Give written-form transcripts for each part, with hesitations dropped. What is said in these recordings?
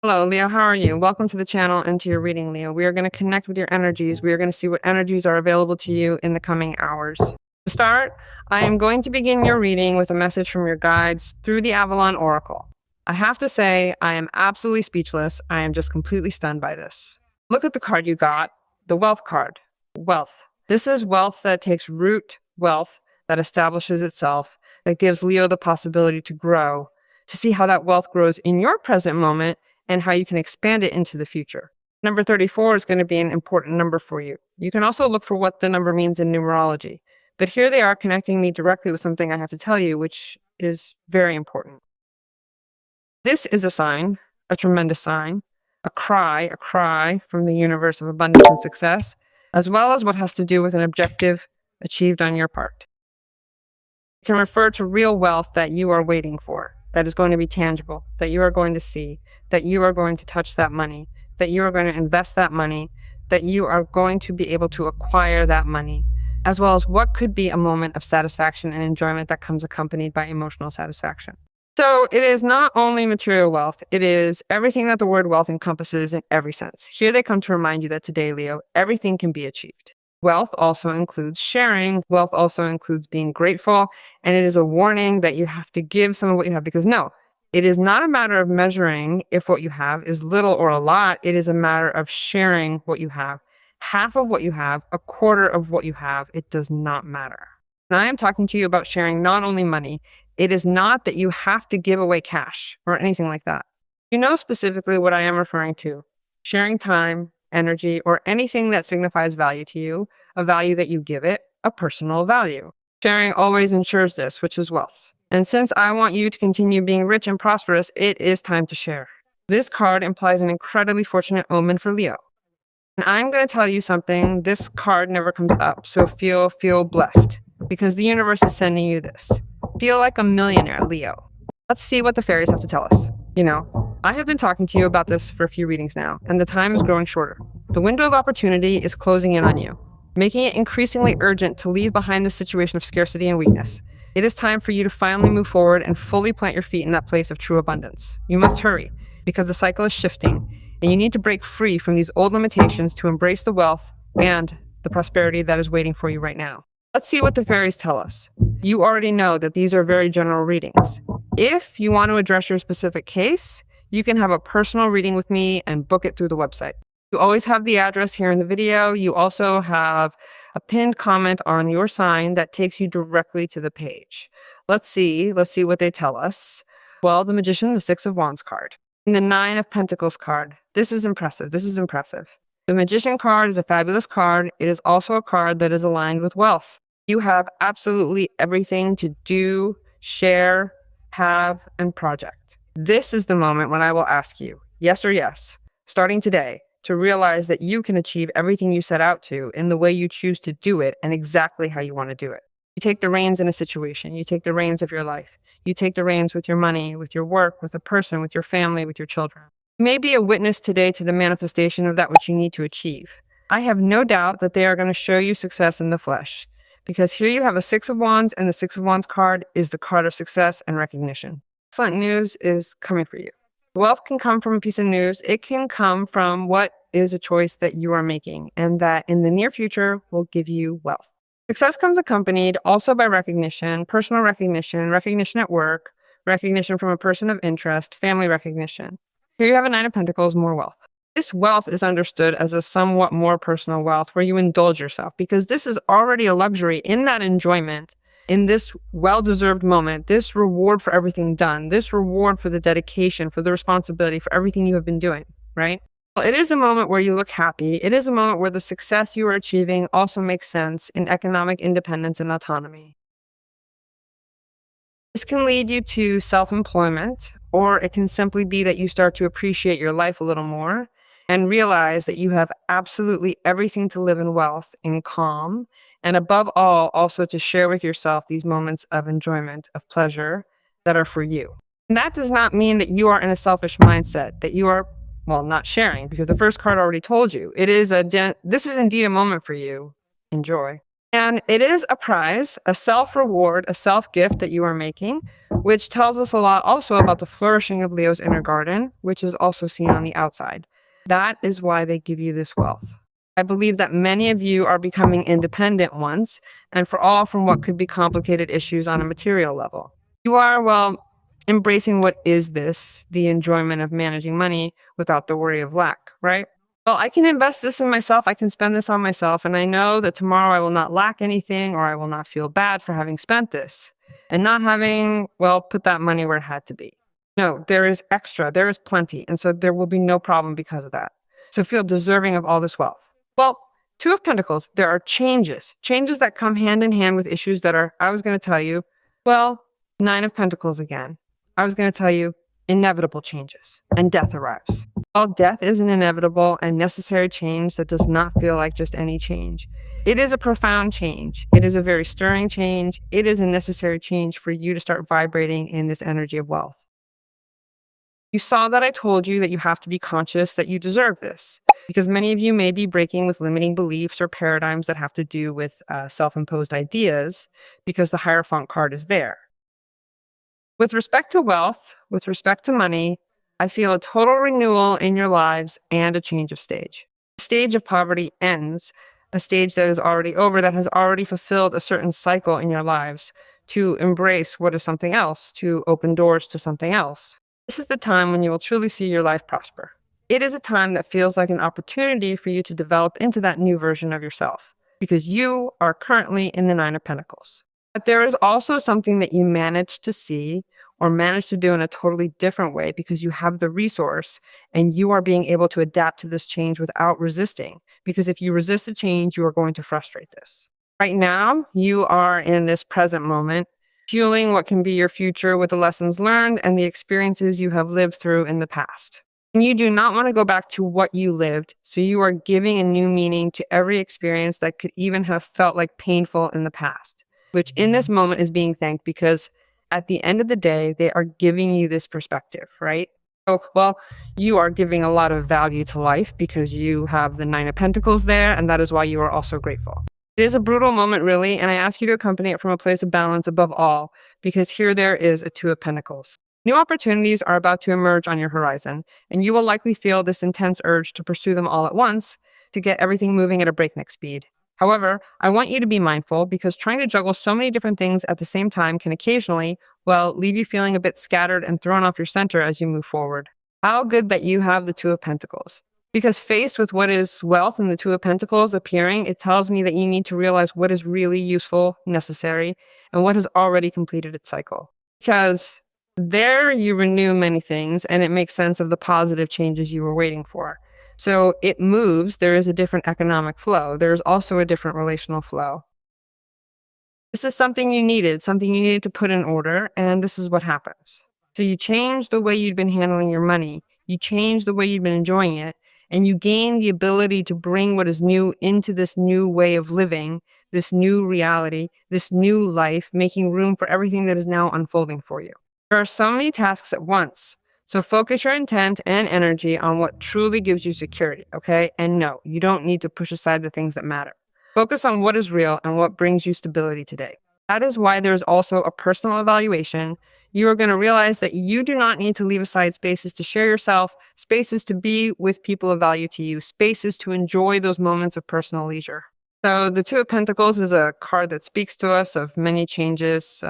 Hello, Leo. How are you? Welcome to the channel and to your reading, Leo. We are going to connect with your energies. We are going to see what energies are available to you in the coming hours. To start, I am going to begin your reading with a message from your guides through the Avalon Oracle. I have to say, I am absolutely speechless. I am just completely stunned by this. Look at the card you got, the wealth card. Wealth. This is wealth that takes root, wealth that establishes itself, that gives Leo the possibility to grow, to see how that wealth grows in your present moment and how you can expand it into the future. Number 34 is going to be an important number for you. You can also look for what the number means in numerology. But here they are connecting me directly with something I have to tell you, which is very important. This is a sign, a tremendous sign, a cry from the universe of abundance and success, as well as what has to do with an objective achieved on your part. It can refer to real wealth that you are waiting for, that is going to be tangible, that you are going to see, that you are going to touch that money, that you are going to invest that money, that you are going to be able to acquire that money, as well as what could be a moment of satisfaction and enjoyment that comes accompanied by emotional satisfaction. So it is not only material wealth, it is everything that the word wealth encompasses in every sense. Here they come to remind you that today, Leo, everything can be achieved. Wealth also includes sharing. Wealth also includes being grateful. And it is a warning that you have to give some of what you have, because no, it is not a matter of measuring if what you have is little or a lot. It is a matter of sharing what you have. Half of what you have, a quarter of what you have, it does not matter. And I am talking to you about sharing not only money. It is not that you have to give away cash or anything like that. You know specifically what I am referring to. Sharing time, energy, or anything that signifies value to you, a value that you give it, a personal value. Sharing always ensures this, which is wealth. And since I want you to continue being rich and prosperous, it is time to share. This card implies an incredibly fortunate omen for Leo. And I'm going to tell you something, this card never comes up, so feel blessed, because the universe is sending you this. Feel like a millionaire, Leo. Let's see what the fairies have to tell us. I have been talking to you about this for a few readings now, and the time is growing shorter. The window of opportunity is closing in on you, making it increasingly urgent to leave behind the situation of scarcity and weakness. It is time for you to finally move forward and fully plant your feet in that place of true abundance. You must hurry, because the cycle is shifting, and you need to break free from these old limitations to embrace the wealth and the prosperity that is waiting for you right now. Let's see what the fairies tell us. You already know that these are very general readings. If you want to address your specific case, you can have a personal reading with me and book it through the website. You always have the address here in the video. You also have a pinned comment on your sign that takes you directly to the page. Let's see what they tell us. Well, the Magician, the Six of Wands card, and the Nine of Pentacles card. This is impressive. The Magician card is a fabulous card. It is also a card that is aligned with wealth. You have absolutely everything to do, share, have, and project. This is the moment when I will ask you, yes or yes, starting today, to realize that you can achieve everything you set out to in the way you choose to do it and exactly how you want to do it. You take the reins in a situation. You take the reins of your life. You take the reins with your money, with your work, with a person, with your family, with your children. You may be a witness today to the manifestation of that which you need to achieve. I have no doubt that they are going to show you success in the flesh, because here you have a Six of Wands, and the Six of Wands card is the card of success and recognition. Excellent news is coming for you. Wealth can come from a piece of news. It can come from what is a choice that you are making, and that in the near future will give you wealth. Success comes accompanied also by recognition, personal recognition, recognition at work, recognition from a person of interest, family recognition. Here you have a Nine of Pentacles, more wealth. This wealth is understood as a somewhat more personal wealth where you indulge yourself, because this is already a luxury in that enjoyment, in this well-deserved moment, this reward for everything done, this reward for the dedication, for the responsibility, for everything you have been doing, right? Well, it is a moment where you look happy. It is a moment where the success you are achieving also makes sense in economic independence and autonomy. This can lead you to self-employment, or it can simply be that you start to appreciate your life a little more and realize that you have absolutely everything to live in wealth, in calm, and above all, also to share with yourself these moments of enjoyment, of pleasure that are for you. And that does not mean that you are in a selfish mindset, that you are, well, not sharing, because the first card already told you. This is indeed a moment for you. Enjoy. And it is a prize, a self-reward, a self-gift that you are making which tells us a lot also about the flourishing of Leo's inner garden, which is also seen on the outside. That is why they give you this wealth. I believe that many of you are becoming independent once, and for all from what could be complicated issues on a material level. You are, well, embracing what is this, the enjoyment of managing money without the worry of lack, right? Well, I can invest this in myself, I can spend this on myself, and I know that tomorrow I will not lack anything or I will not feel bad for having spent this and not having, well, put that money where it had to be. No, there is extra, there is plenty, and so there will be no problem because of that. So feel deserving of all this wealth. Well, Two of Pentacles, there are changes that come hand in hand with issues that are, I was going to tell you, well, Nine of Pentacles again. I was going to tell you inevitable changes, and death arrives. While death is an inevitable and necessary change that does not feel like just any change, it is a profound change. It is a very stirring change. It is a necessary change for you to start vibrating in this energy of wealth. You saw that I told you that you have to be conscious that you deserve this, because many of you may be breaking with limiting beliefs or paradigms that have to do with self-imposed ideas, because the Hierophant card is there. With respect to wealth, with respect to money, I feel a total renewal in your lives and a change of stage. The stage of poverty ends, a stage that is already over, that has already fulfilled a certain cycle in your lives, to embrace what is something else, to open doors to something else. This is the time when you will truly see your life prosper. It is a time that feels like an opportunity for you to develop into that new version of yourself, because you are currently in the Nine of Pentacles. But there is also something that you managed to see or managed to do in a totally different way because you have the resource and you are being able to adapt to this change without resisting. Because if you resist the change, you are going to frustrate this. Right now, you are in this present moment, fueling what can be your future with the lessons learned and the experiences you have lived through in the past. And you do not want to go back to what you lived, so you are giving a new meaning to every experience that could even have felt like painful in the past, which in this moment is being thanked because at the end of the day, they are giving you this perspective, right? So, well, you are giving a lot of value to life because you have the Nine of Pentacles there, and that is why you are also grateful. It is a brutal moment, really, and I ask you to accompany it from a place of balance above all, because here there is a Two of Pentacles. New opportunities are about to emerge on your horizon, and you will likely feel this intense urge to pursue them all at once to get everything moving at a breakneck speed. However, I want you to be mindful because trying to juggle so many different things at the same time can occasionally, well, leave you feeling a bit scattered and thrown off your center as you move forward. How good that you have the Two of Pentacles. Because faced with what is wealth and the Two of Pentacles appearing, it tells me that you need to realize what is really useful, necessary, and what has already completed its cycle. Because there you renew many things and it makes sense of the positive changes you were waiting for. So it moves, there is a different economic flow. There's also a different relational flow. This is something you needed to put in order, and this is what happens. So you change the way you'd been handling your money, you change the way you'd been enjoying it, and you gain the ability to bring what is new into this new way of living, this new reality, this new life, making room for everything that is now unfolding for you. There are so many tasks at once. So focus your intent and energy on what truly gives you security, okay? And no, you don't need to push aside the things that matter. Focus on what is real and what brings you stability today. That is why there's also a personal evaluation. You are going to realize that you do not need to leave aside spaces to share yourself, spaces to be with people of value to you, spaces to enjoy those moments of personal leisure. So the Two of Pentacles is a card that speaks to us of many changes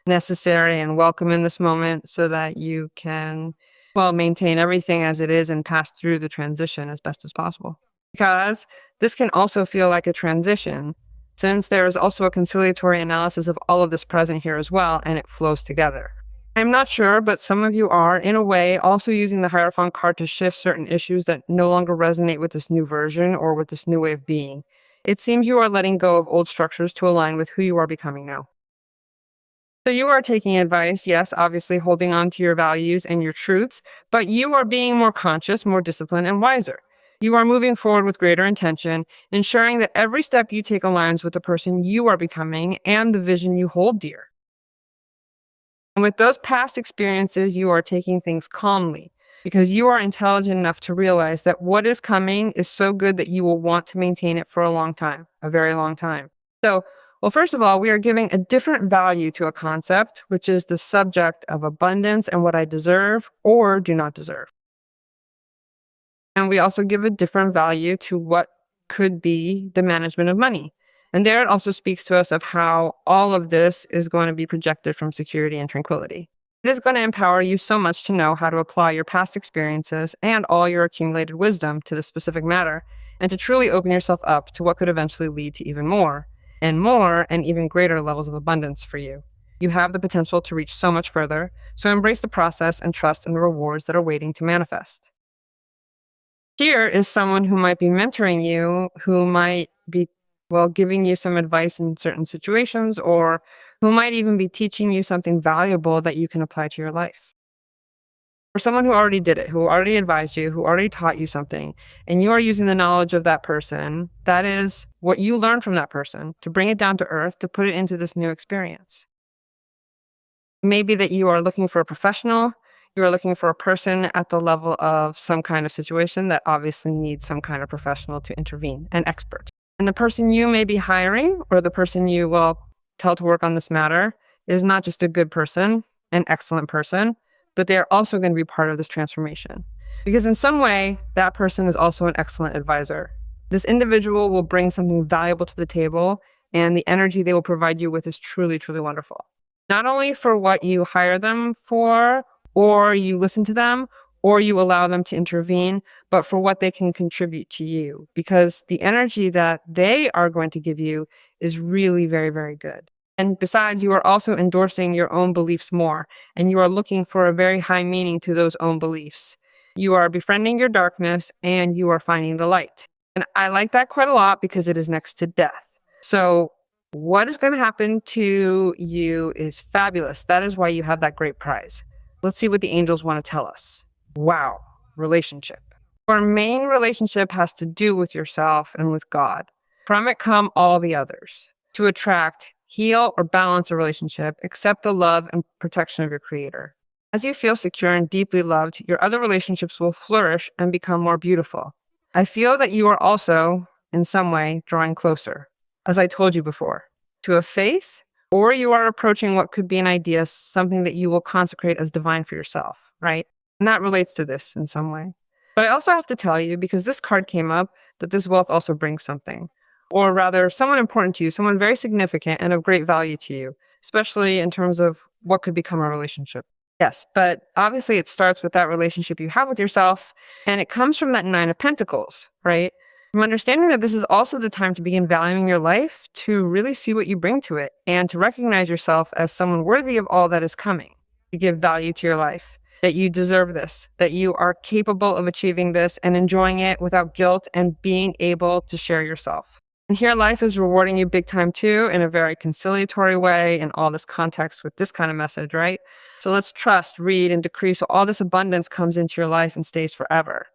necessary and welcome in this moment so that you can, well, maintain everything as it is and pass through the transition as best as possible. Because this can also feel like a transition, since there is also a conciliatory analysis of all of this present here as well, and it flows together. I'm not sure, but some of you are, in a way, also using the Hierophant card to shift certain issues that no longer resonate with this new version or with this new way of being. It seems you are letting go of old structures to align with who you are becoming now. So you are taking advice, yes, obviously holding on to your values and your truths, but you are being more conscious, more disciplined, and wiser. You are moving forward with greater intention, ensuring that every step you take aligns with the person you are becoming and the vision you hold dear. And with those past experiences, you are taking things calmly because you are intelligent enough to realize that what is coming is so good that you will want to maintain it for a long time, a very long time. So Well, first of all, we are giving a different value to a concept, which is the subject of abundance and what I deserve or do not deserve. And we also give a different value to what could be the management of money. And there it also speaks to us of how all of this is going to be projected from security and tranquility. It is going to empower you so much to know how to apply your past experiences and all your accumulated wisdom to the specific matter, and to truly open yourself up to what could eventually lead to even more and even greater levels of abundance for you. You have the potential to reach so much further, so embrace the process and trust in the rewards that are waiting to manifest. Here is someone who might be mentoring you, who might be, well, giving you some advice in certain situations, or who might even be teaching you something valuable that you can apply to your life. For someone who already did it, who already advised you, who already taught you something, and you are using the knowledge of that person, that is what you learned from that person, to bring it down to earth, to put it into this new experience. Maybe that you are looking for a professional, you are looking for a person at the level of some kind of situation that obviously needs some kind of professional to intervene, an expert. And the person you may be hiring, or the person you will tell to work on this matter, is not just a good person, an excellent person, but they are also going to be part of this transformation. Because in some way, that person is also an excellent advisor. This individual will bring something valuable to the table, and the energy they will provide you with is truly, truly wonderful. Not only for what you hire them for, or you listen to them, or you allow them to intervene, but for what they can contribute to you. Because the energy that they are going to give you is really very, very good. And besides, you are also endorsing your own beliefs more, and you are looking for a very high meaning to those own beliefs. You are befriending your darkness, and you are finding the light. And I like that quite a lot because it is next to death. So what is going to happen to you is fabulous. That is why you have that great prize. Let's see what the angels want to tell us. Wow, relationship. Our main relationship has to do with yourself and with God. From it come all the others. To attract, heal, or balance a relationship, accept the love and protection of your Creator. As you feel secure and deeply loved, your other relationships will flourish and become more beautiful. I feel that you are also, in some way, drawing closer, as I told you before, to a faith, or you are approaching what could be an idea, something that you will consecrate as divine for yourself, right? And that relates to this in some way. But I also have to tell you, because this card came up, that this wealth also brings something. Or rather, someone important to you, someone very significant and of great value to you, especially in terms of what could become a relationship. Yes, but obviously it starts with that relationship you have with yourself, and it comes from that Nine of Pentacles, right? From understanding that this is also the time to begin valuing your life, to really see what you bring to it, and to recognize yourself as someone worthy of all that is coming, to give value to your life, that you deserve this, that you are capable of achieving this and enjoying it without guilt and being able to share yourself. And here life is rewarding you big time too, in a very conciliatory way, in all this context with this kind of message, right? So let's trust, read, and decree so all this abundance comes into your life and stays forever.